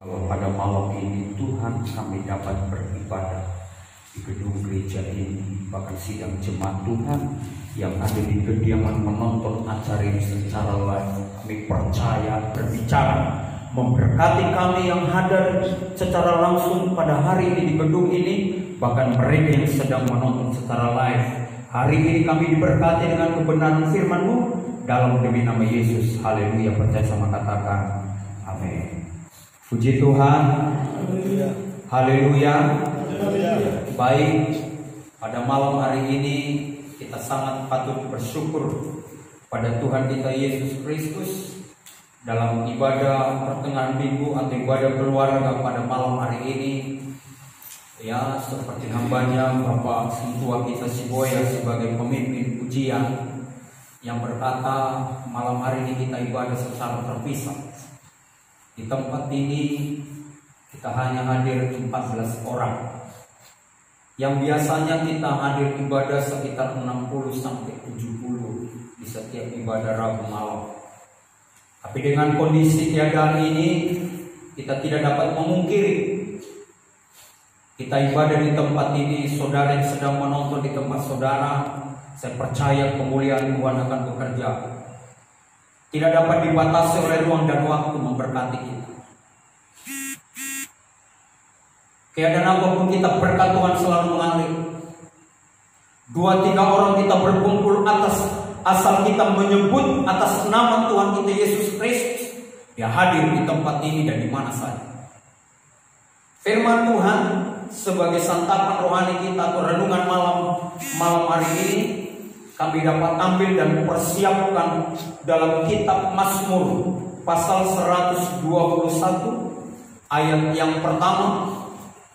Kalau pada malam ini Tuhan kami dapat beribadah di gedung gereja ini, bahkan sidang jemaat Tuhan yang ada di kediaman menonton acara ini secara live, kami percaya berbicara memberkati kami yang hadir secara langsung pada hari ini di gedung ini, bahkan mereka yang sedang menonton secara live. Hari ini kami diberkati dengan kebenaran firman-Mu dalam demi nama Yesus. Haleluya. Percaya sama katakan amin. Puji Tuhan. Haleluya. Baik, pada malam hari ini kita sangat patut bersyukur pada Tuhan kita Yesus Kristus dalam ibadah pertengahan minggu atau ibadah keluarga pada malam hari ini. Ya, seperti hambanya Bapak Sintua kita Siboya sebagai pemimpin pujian yang berkata malam hari ini kita ibadah secara terpisah. Di tempat ini kita hanya hadir 14 orang. Yang biasanya kita hadir ibadah sekitar 60 sampai 70 di setiap ibadah Rabu malam. Tapi dengan kondisi keadaan ini kita tidak dapat memungkiri. Kita ibadah di tempat ini, saudara yang sedang menonton di tempat saudara, saya percaya kemuliaan Tuhan akan bekerja. Tidak dapat dibatasi oleh ruang dan waktu memberkati kita. Keadaan apapun kita, berkat Tuhan selalu mengalir. 2-3 orang kita berkumpul atas asal kita menyebut atas nama Tuhan kita Yesus Kristus, Dia hadir di tempat ini dan di mana saja. Firman Tuhan sebagai santapan rohani kita atau renungan malam hari ini kami dapat ambil dan persiapkan dalam kitab Mazmur pasal 121 ayat yang pertama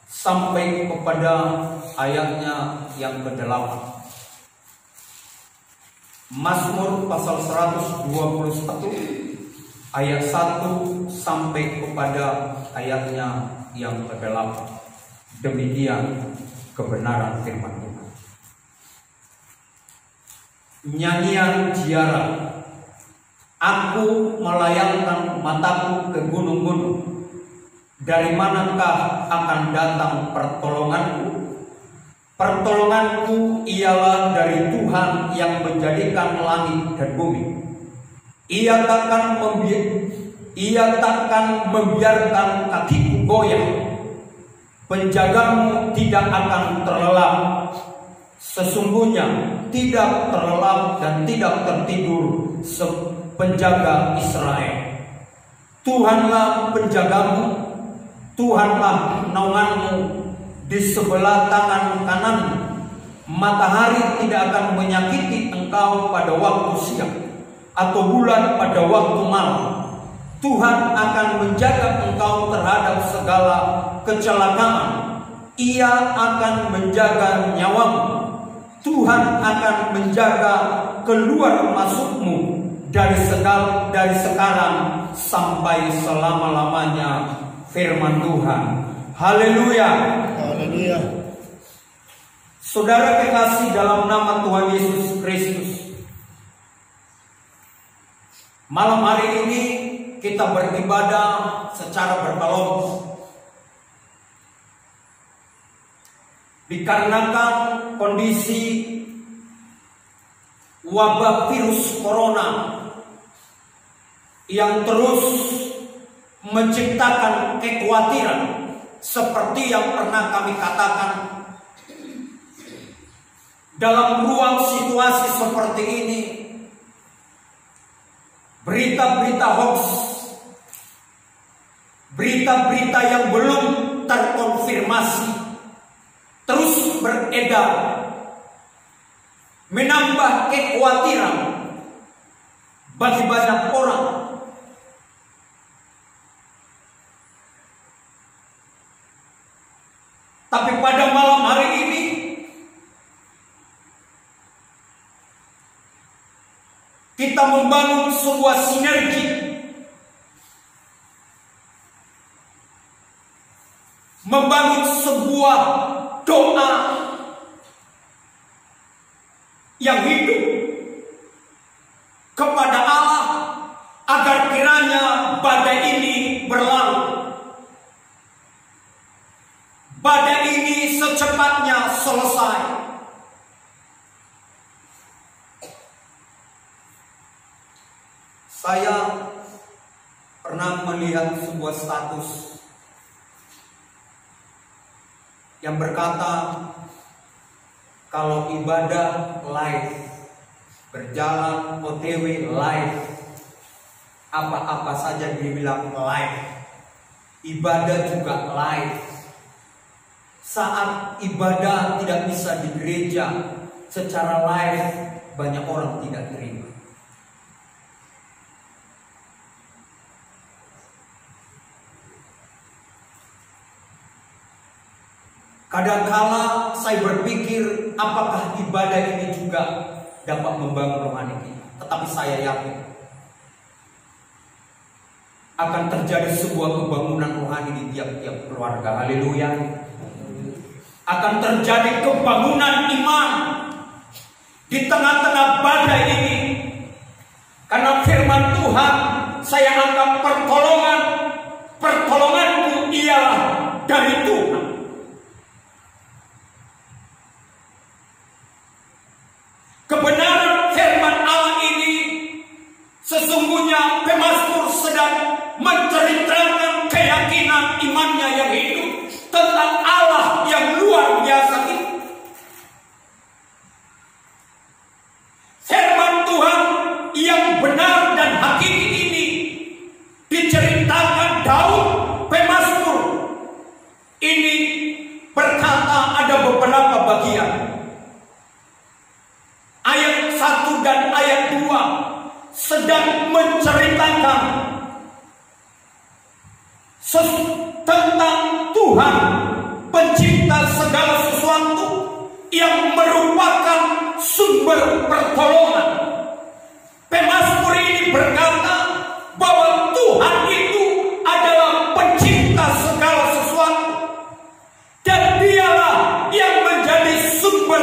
sampai kepada ayatnya yang ke-8. Mazmur pasal 121 ayat 1 sampai kepada ayatnya yang ke-8. Demikian kebenaran firman Tuhan. Nyanyian ziarah. Aku melayangkan mataku ke gunung-gunung. Dari manakah akan datang pertolonganku? Pertolonganku ialah dari Tuhan yang menjadikan langit dan bumi. Ia takkan membiarkan kakiku goyah. Penjagamu tidak akan terlelap. Sesungguhnya tidak terlelap dan tidak tertidur penjaga Israel. Tuhanlah penjagamu, Tuhanlah naunganmu di sebelah tangan kananmu. Matahari tidak akan menyakiti engkau pada waktu siang, atau bulan pada waktu malam. Tuhan akan menjaga engkau terhadap segala kecelakaan. Ia akan menjaga nyawamu. Tuhan akan menjaga keluar masukmu dari sekarang sampai selama-lamanya. Firman Tuhan. Haleluya. Haleluya. Saudara kekasih dalam nama Tuhan Yesus Kristus, malam hari ini kita beribadah secara berkelompok. Dikarenakan kondisi wabah virus corona yang terus menciptakan kekhawatiran seperti yang pernah kami katakan, dalam ruang situasi seperti ini berita-berita hoax, berita-berita yang belum terkonfirmasi terus beredar, menambah kekhawatiran bagi banyak orang. Tapi pada malam hari ini kita membangun sebuah sinergi, membangun sebuah doa yang hidup kepada Allah agar kiranya badai ini berlalu. badai ini secepatnya selesai. Saya pernah melihat sebuah status yang berkata, kalau ibadah live, berjalan OTW live, apa-apa saja dibilang live, ibadah juga live. Saat ibadah tidak bisa di gereja secara live, banyak orang tidak terima. Kadangkala saya berpikir, apakah ibadah ini juga dapat membangun rohani kita? Tetapi saya yakin akan terjadi sebuah kebangunan rohani di tiap-tiap keluarga. Haleluya. Akan terjadi kebangunan iman di tengah-tengah badai ini. Karena firman Tuhan, saya anggap pertolonganku ialah dari Tuhan. Kebenaran firman Allah ini sesungguhnya pemazmur sedang menceritakan keyakinan imannya yang hidup tentang Allah yang luar biasa itu. Firman Tuhan yang benar dan hakiki ini diceritakan Daud pemazmur. Ini berkata ada beberapa bagian. Ayat 1 dan ayat 2 sedang menceritakan tentang Tuhan pencipta segala sesuatu yang merupakan sumber pertolongan. Pemazmur ini berkata bahwa Tuhan itu adalah pencipta segala sesuatu dan dialah yang menjadi sumber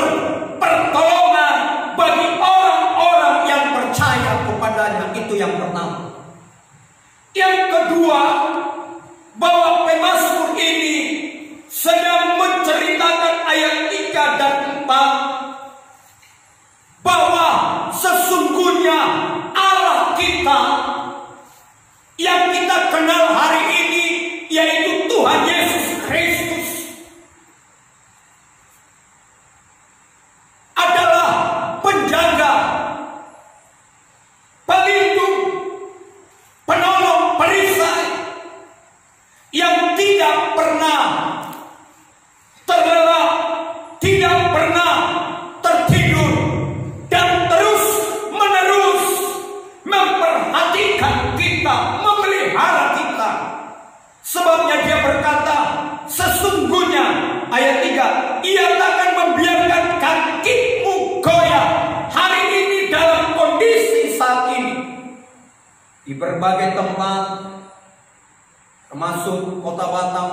pertolongan bagi orang-orang yang percaya kepadanya. Itu yang pertama. Yang kedua, bahwa pemazmur ini sedang menceritakan ayat 3 dan 4 bahwa sesungguhnya Allah kita yang kita kenal hari ini, yaitu Tuhan Yesus Kristus, adalah penjaga, pelindung, penolong, perisai yang tidak pernah terlelap, tidak pernah tertidur, dan terus-menerus memperhatikan kita, memelihara kita. Sebabnya dia berkata, sesungguhnya ayat 3, ia takkan membiarkan kakimu goyah hari ini dalam kondisi saat ini. Di berbagai tempat, termasuk kota Batam,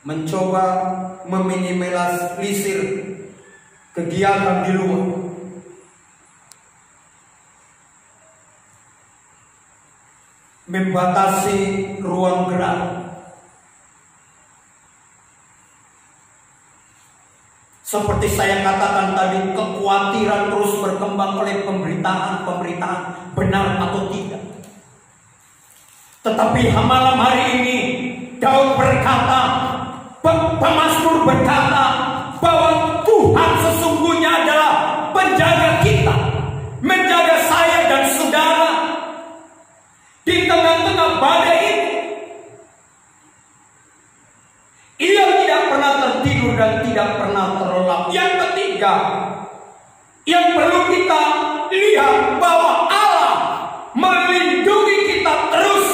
mencoba meminimalisir kegiatan di luar. Membatasi ruang gerak. Seperti saya katakan tadi, kekhawatiran terus berkembang oleh pemberitaan benar atau tidak. Tetapi malam hari ini Daud berkata, pemazmur berkata bahwa Tuhan sesungguhnya adalah penjaga kita, menjaga saya dan saudara di tengah-tengah badai ini. Ia tidak pernah tertidur dan tidak pernah terlelap. Yang ketiga, yang perlu kita lihat bahwa Allah melindungi kita terus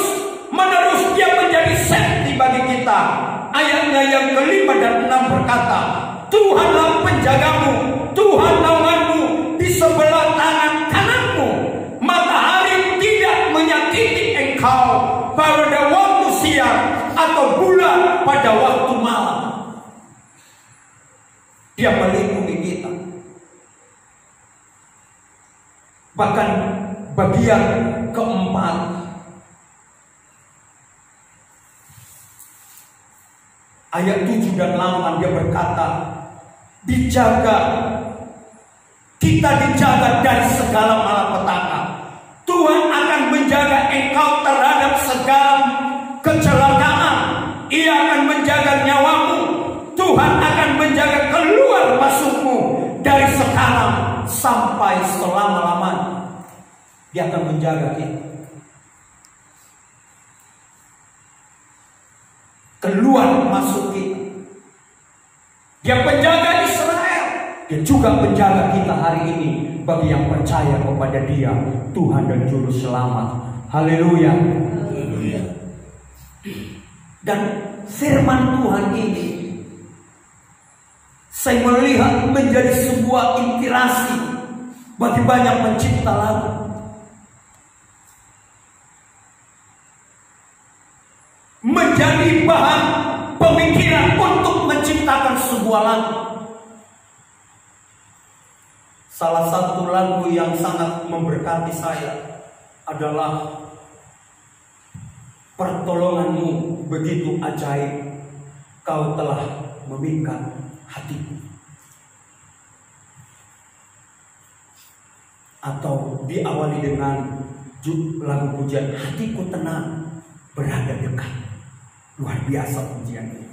menerus. Dia menjadi safety bagi kita. Ayatnya yang kelima dan 6 berkata, Tuhanlah penjagamu, Tuhan naunganmu di sebelah tangan kananmu. Matahari tidak menyakiti engkau pada waktu siang atau bulan pada waktu malam. Dia melindungi kita. Bahkan bagian keempat, ayat 7 dan 8 dia berkata, dijaga, kita dijaga dari segala malapetaka. Tuhan akan menjaga engkau terhadap segala kecelakaan. Ia akan menjaga nyawamu. Tuhan akan menjaga keluar masukmu dari sekarang sampai selama-lamanya. Dia akan menjaga kita. Keluar masuk kita. Dia penjaga Israel. Dia juga penjaga kita hari ini. Bagi yang percaya kepada Dia, Tuhan dan Juru Selamat. Haleluya. Dan firman Tuhan ini saya melihat menjadi sebuah inspirasi bagi banyak pencipta lagu. Menjadi bahan pemikiran untuk menciptakan sebuah lagu. Salah satu lagu yang sangat memberkati saya adalah Pertolonganmu begitu ajaib, Kau telah memikat hatiku. Atau diawali dengan lagu pujian, hatiku tenang berada dekat. Luar biasa pujian ini.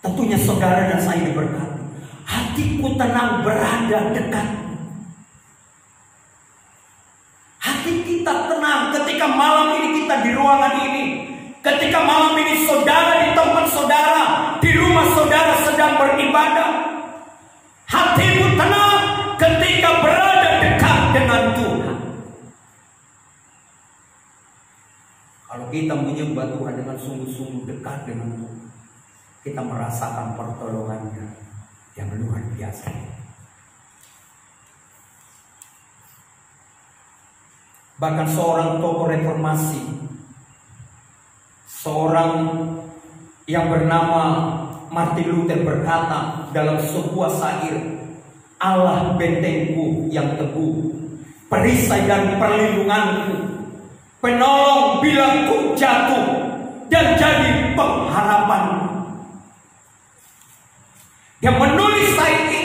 Tentunya saudara dan saya diberkati. Hatiku tenang berada dekat. Hati kita tenang ketika malam ini kita di ruangan ini. Ketika malam ini saudara di tempat saudara, di rumah saudara sedang beribadah. Hatimu tenang ketika berada dekat dengan Tuhan. Kalau kita menyembah Tuhan dengan sungguh-sungguh dekat dengan Tuhan, kita merasakan pertolongannya yang luar biasa. Bahkan seorang tokoh reformasi, seorang yang bernama Martin Luther berkata dalam sebuah syair, Allah bentengku yang teguh, perisai dan perlindunganku, penolong bila ku jatuh dan jadi pengharapanku. Dia menulis syair ini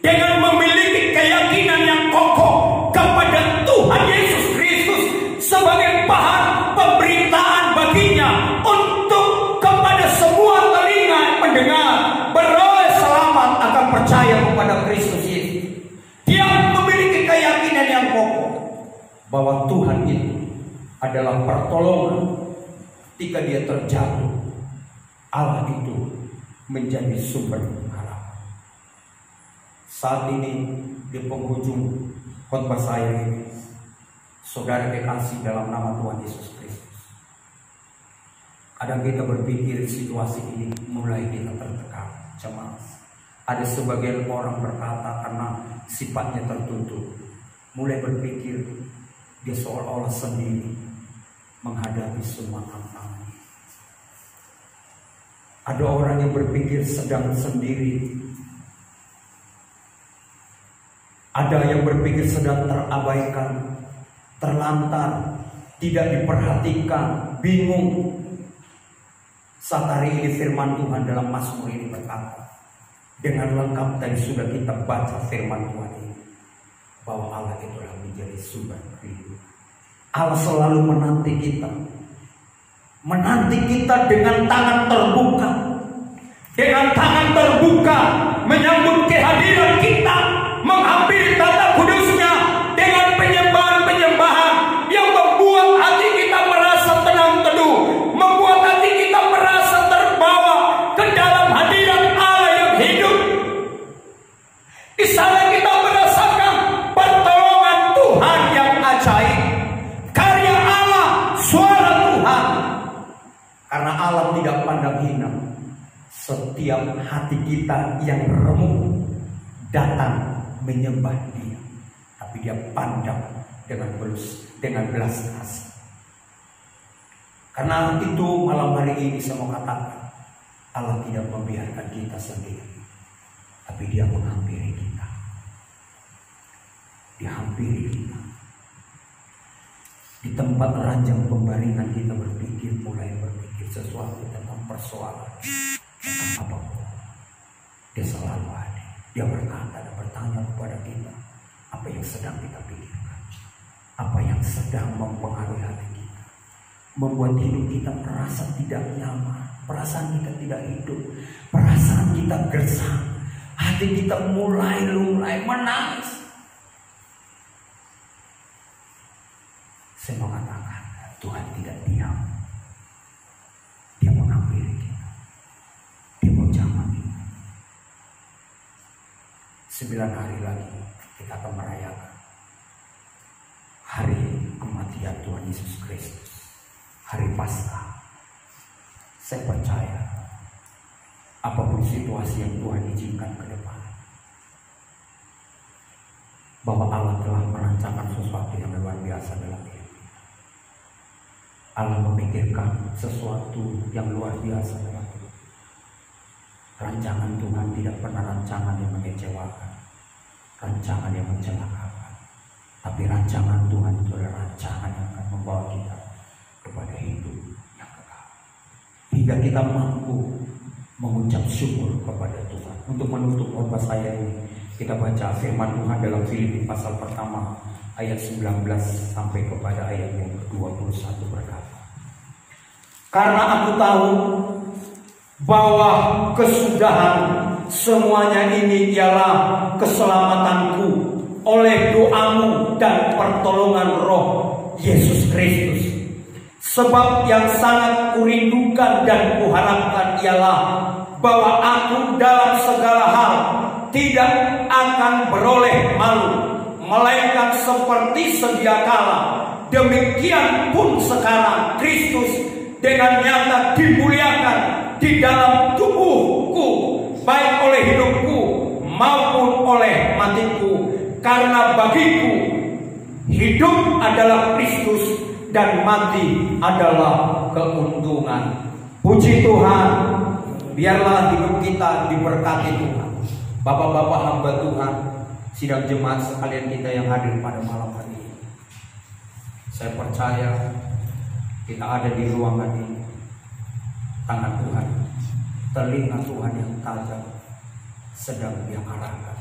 dengan memiliki keyakinan yang kokoh kepada Tuhan Yesus Kristus sebagai bahan pemberitaan baginya untuk kepada semua telinga yang mendengar beroleh selamat akan percaya kepada Kristus Yesus. Dia memiliki keyakinan yang kokoh bahwa Tuhan itu adalah pertolongan ketika dia terjatuh. Allah itu menjadi sumber harapan. Saat ini di penghujung khotbah saya ini, saudara kekasih dalam nama Tuhan Yesus Kristus, kadang kita berpikir situasi ini mulai kita tertekan, cemas. Ada sebagian orang berkata karena sifatnya tertutup, mulai berpikir dia seolah-olah sendiri menghadapi semua tantangan. Ada orang yang berpikir sedang sendiri. Ada yang berpikir sedang terabaikan, terlantar, tidak diperhatikan, bingung. Saat hari ini firman Tuhan dalam Mazmur ini berkata, dengan lengkap tadi sudah kita baca firman Tuhan ini, bahwa Allah itulah menjadi sumber kehidupan. Allah selalu menanti kita. Menanti kita dengan tangan terbuka. Dengan tangan terbuka menyambut kehadiran kita, menghampiri tata kudusnya dengan penyembahan-penyembahan yang membuat hati kita merasa tenang teduh, membuat hati kita merasa terbawa ke dalam hadirat Allah yang hidup. Di sana kita merasakan pertolongan Tuhan yang ajaib, karya Allah, suara Tuhan. Karena Allah tidak pandang hina setiap hati kita yang remuk datang menyembah Dia, tapi Dia pandang dengan belas kasih. Karena itu malam hari ini saya mau katakan, Allah tidak membiarkan kita sendiri, tapi Dia menghampiri kita. Dia hampiri kita. Di tempat ranjang pembaringan kita mulai berpikir sesuatu tentang persoalan, tentang apapun, dia selalu ada. Dia berkata dan bertanya kepada kita apa yang sedang kita pikirkan, apa yang sedang mempengaruhi hati kita, membuat hidup kita merasa tidak nyaman, perasaan kita tidak hidup, perasaan kita gersang, hati kita mulai menangis. Saya mengatakan Tuhan tidak diam. Dia menghampiri kita, dia menjamah kita. 9 hari lagi kita akan merayakan hari kematian Tuhan Yesus Kristus, hari Paskah. Saya percaya apapun situasi yang Tuhan izinkan ke depan, bahwa Allah telah merancangkan sesuatu yang luar biasa dalam hidup kita. Allah memikirkan sesuatu yang luar biasa dalam hidup. Rancangan Tuhan tidak pernah rancangan yang mengecewakan, rancangan yang mencelakakan, tapi rancangan Tuhan itu adalah rancangan yang akan membawa kita kepada hidup yang kekal, hingga kita mampu mengucap syukur kepada Tuhan. Untuk menutup khotbah saya ini, kita baca firman Tuhan dalam Filipi pasal pertama ayat 19 sampai kepada ayat yang ke-21 berkata, karena aku tahu bahwa kesudahan semuanya ini ialah keselamatanku oleh doamu dan pertolongan Roh Yesus Kristus. Sebab yang sangat kurindukan dan kuharapkan ialah bahwa aku dalam segala hal tidak akan beroleh malu, melainkan seperti sedia kala, demikian pun sekarang Kristus dengan nyata dimuliakan di dalam tubuhku, baik oleh hidupku maupun oleh matiku. Karena bagiku hidup adalah Kristus dan mati adalah keuntungan. Puji Tuhan, biarlah hidup kita diberkati Tuhan. Bapak-bapak hamba Tuhan, sidang jemaat sekalian kita yang hadir pada malam hari ini, saya percaya kita ada di ruangan ini, tangan Tuhan, telinga Tuhan yang tajam sedang Dia arahkan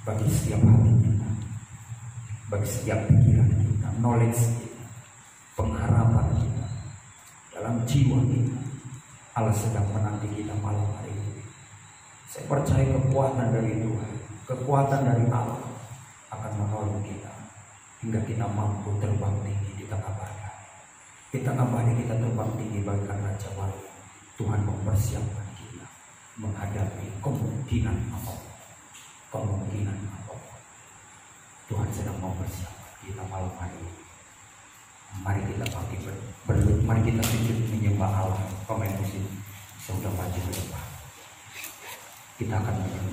bagi setiap hati kita, bagi setiap pikiran kita, knowledge kita, pengharapan kita, dalam jiwa kita. Allah sedang menanti kita malam hari ini. Saya percaya kekuatan dari Tuhan, kekuatan dari Allah akan menolong kita hingga kita mampu terbang tinggi di tengah badai. Di tengah badai kita terbang tinggi bagaikan Raja Wali. Tuhan mempersiapkan kita menghadapi kemungkinan apapun. Kemungkinan apapun Tuhan sedang mempersiapkan kita malam hari ini. Mari kita bangkit berlutut, mari kita sujud menyembah Allah. Pemain musik sudah maju ke depan. Kita akan menyembah.